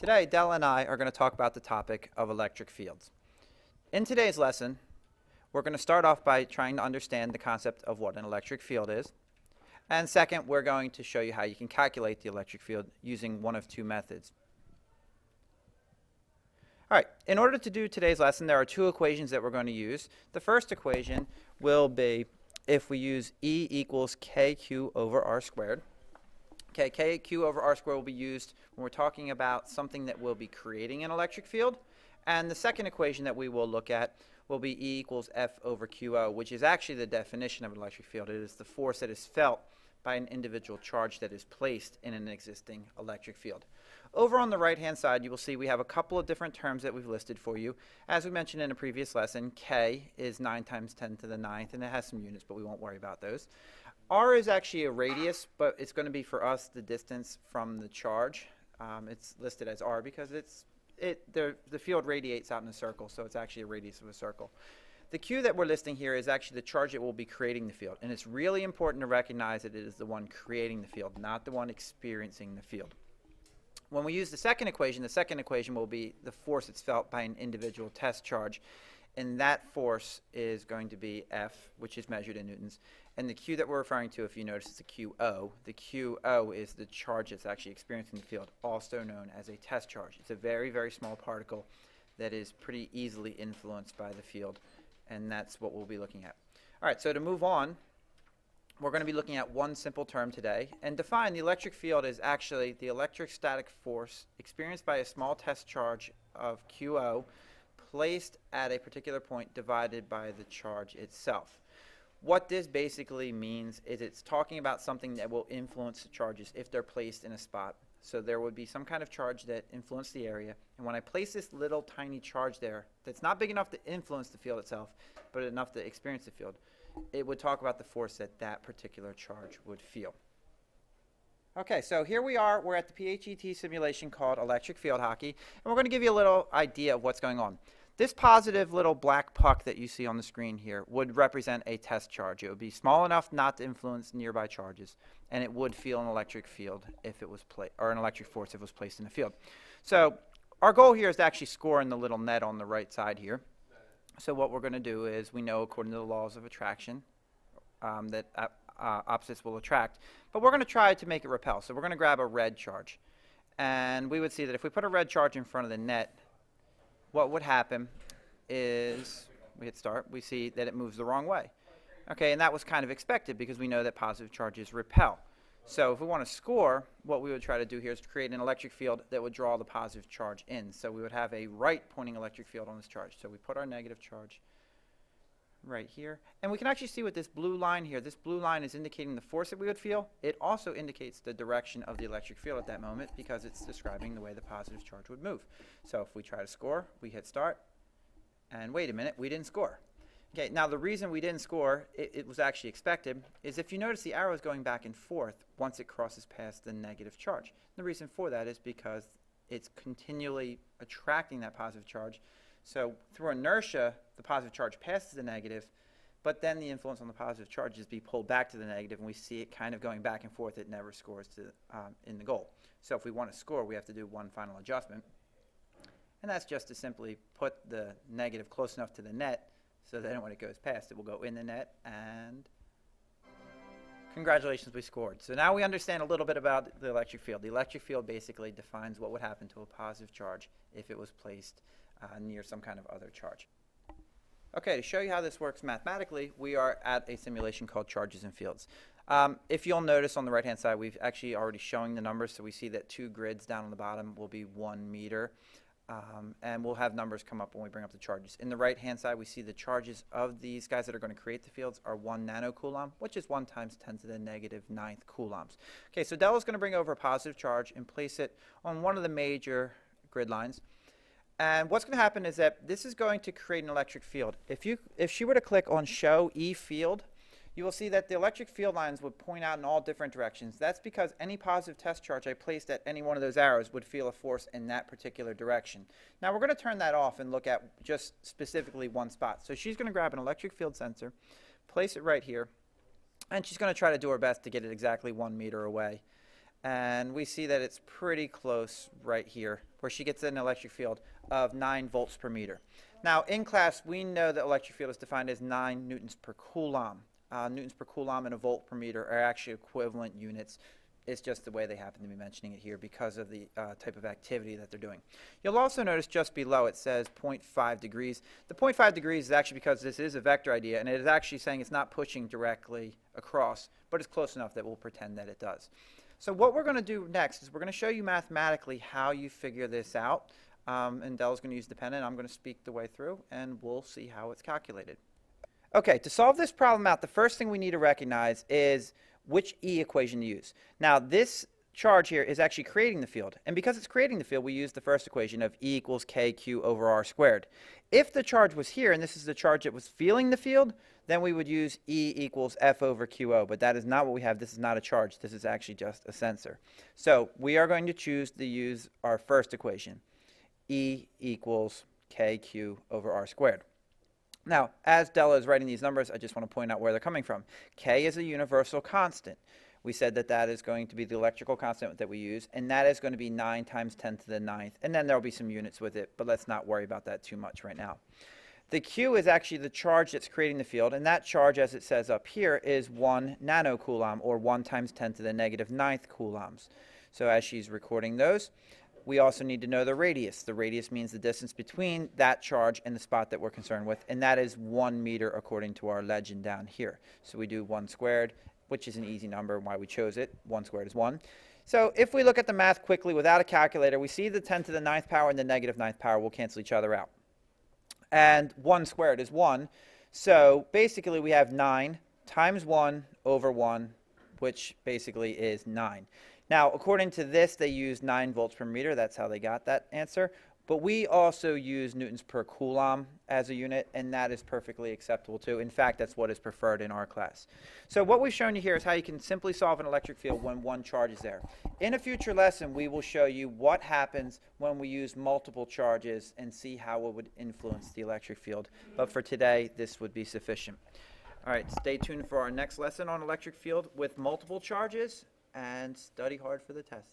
Today, Della and I are going to talk about the topic of electric fields. In today's lesson, we're going to start off by trying to understand the concept of what an electric field is. And second, we're going to show you how you can calculate the electric field using one of two methods. All right, in order to do today's lesson, there are two equations that we're going to use. The first equation will be if we use E equals KQ over R squared. Okay, KQ over R squared will be used when we're talking about something that will be creating an electric field. And the second equation that we will look at will be E equals F over QO, which is actually the definition of an electric field. It is the force that is felt by an individual charge that is placed in an existing electric field. Over on the right-hand side, you will see we have a couple of different terms that we've listed for you. As we mentioned in a previous lesson, K is 9 times 10 to the 9th, and it has some units, but we won't worry about those. R is actually a radius, but it's going to be for us the distance from the charge. It's listed as R because the field radiates out in a circle, so it's actually a radius of a circle. The Q that we're listing here is actually the charge that will be creating the field, and it's really important to recognize that it is the one creating the field, not the one experiencing the field. When we use the second equation will be the force that's felt by an individual test charge, and that force is going to be F, which is measured in newtons. And the Q that we're referring to, if you notice, is a QO. The QO is the charge that's actually experiencing the field, also known as a test charge. It's a very, very small particle that is pretty easily influenced by the field, and that's what we'll be looking at. All right, so to move on, we're going to be looking at one simple term today. And define the electric field is actually the electrostatic force experienced by a small test charge of QO placed at a particular point divided by the charge itself. What this basically means is it's talking about something that will influence the charges if they're placed in a spot. So there would be some kind of charge that influenced the area, and when I place this little tiny charge there that's not big enough to influence the field itself, but enough to experience the field, it would talk about the force that that particular charge would feel. Okay, so here we are. We're at the PHET simulation called electric field hockey, and we're going to give you a little idea of what's going on. This positive little black puck that you see on the screen here would represent a test charge. It would be small enough not to influence nearby charges, and it would feel an electric field if it was or an electric force if it was placed in the field. So our goal here is to actually score in the little net on the right side here. So what we're going to do is we know according to the laws of attraction that opposites will attract, but we're going to try to make it repel. So we're going to grab a red charge, and we would see that if we put a red charge in front of the net, what would happen is we hit start, we see that it moves the wrong way. Okay, and that was kind of expected because we know that positive charges repel. So if we want to score, what we would try to do here is create an electric field that would draw the positive charge in. So we would have a right pointing electric field on this charge. So we put our negative charge right here. And we can actually see with this blue line here, this blue line is indicating the force that we would feel. It also indicates the direction of the electric field at that moment because it's describing the way the positive charge would move. So if we try to score, we hit start, and wait a minute, we didn't score. Okay, now the reason we didn't score, it was actually expected, is if you notice the arrow is going back and forth once it crosses past the negative charge. The reason for that is because it's continually attracting that positive charge. So through inertia, the positive charge passes the negative, but then the influence on the positive charge is be pulled back to the negative, and we see it kind of going back and forth. It never scores in the goal. So if we want to score, we have to do one final adjustment, and that's just to simply put the negative close enough to the net so that when it goes past, it will go in the net, and congratulations, we scored. So now we understand a little bit about the electric field. The electric field basically defines what would happen to a positive charge if it was placed near some kind of other charge. Okay, to show you how this works mathematically, we are at a simulation called charges and fields. If you'll notice on the right-hand side, we've actually already showing the numbers, so we see that 2 grids down on the bottom will be 1 meter. And we'll have numbers come up when we bring up the charges. In the right-hand side, we see the charges of these guys that are going to create the fields are 1 nanocoulomb, which is 1 times 10 to the negative 9th coulombs. Okay, so Della's going to bring over a positive charge and place it on one of the major grid lines. And what's going to happen is that this is going to create an electric field. If she were to click on Show E Field, you will see that the electric field lines would point out in all different directions. That's because any positive test charge I placed at any one of those arrows would feel a force in that particular direction. Now we're going to turn that off and look at just specifically one spot. So she's going to grab an electric field sensor, place it right here, and she's going to try to do her best to get it exactly 1 meter away. And we see that it's pretty close right here, where she gets an electric field of 9 volts per meter. Now, in class, we know that electric field is defined as 9 newtons per coulomb. Newtons per coulomb and a volt per meter are actually equivalent units. It's just the way they happen to be mentioning it here because of the type of activity that they're doing. You'll also notice just below it says 0.5 degrees. The 0.5 degrees is actually because this is a vector idea, and it is actually saying it's not pushing directly across, but it's close enough that we'll pretend that it does. So what we're going to do next is we're going to show you mathematically how you figure this out. And Della's going to use dependent. I'm going to speak the way through, and we'll see how it's calculated. Okay, to solve this problem out, the first thing we need to recognize is which E equation to use. Now, this charge here is actually creating the field. And because it's creating the field, we use the first equation of E equals KQ over R squared. If the charge was here, and this is the charge that was feeling the field, then we would use E equals F over QO. But that is not what we have. This is not a charge. This is actually just a sensor. So we are going to choose to use our first equation. E equals KQ over R squared. Now, as Della is writing these numbers, I just want to point out where they're coming from. K is a universal constant. We said that that is going to be the electrical constant that we use, and that is going to be 9 times 10 to the 9th. And then there will be some units with it, but let's not worry about that too much right now. The Q is actually the charge that's creating the field, and that charge, as it says up here, is 1 nanocoulomb, or 1 times 10 to the negative 9th coulombs. So as she's recording those, we also need to know the radius. The radius means the distance between that charge and the spot that we're concerned with, and that is 1 meter according to our legend down here. So we do 1 squared, which is an easy number, and why we chose it. 1 squared is 1. So if we look at the math quickly without a calculator, we see the 10 to the 9th power and the negative 9th power will cancel each other out. And 1 squared is 1. So basically we have 9 times 1 over 1, which basically is 9. Now, according to this, they use 9 volts per meter. That's how they got that answer. But we also use newtons per coulomb as a unit, and that is perfectly acceptable too. In fact, that's what is preferred in our class. So what we've shown you here is how you can simply solve an electric field when one charge is there. In a future lesson, we will show you what happens when we use multiple charges and see how it would influence the electric field. But for today, this would be sufficient. All right, stay tuned for our next lesson on electric field with multiple charges, and study hard for the test.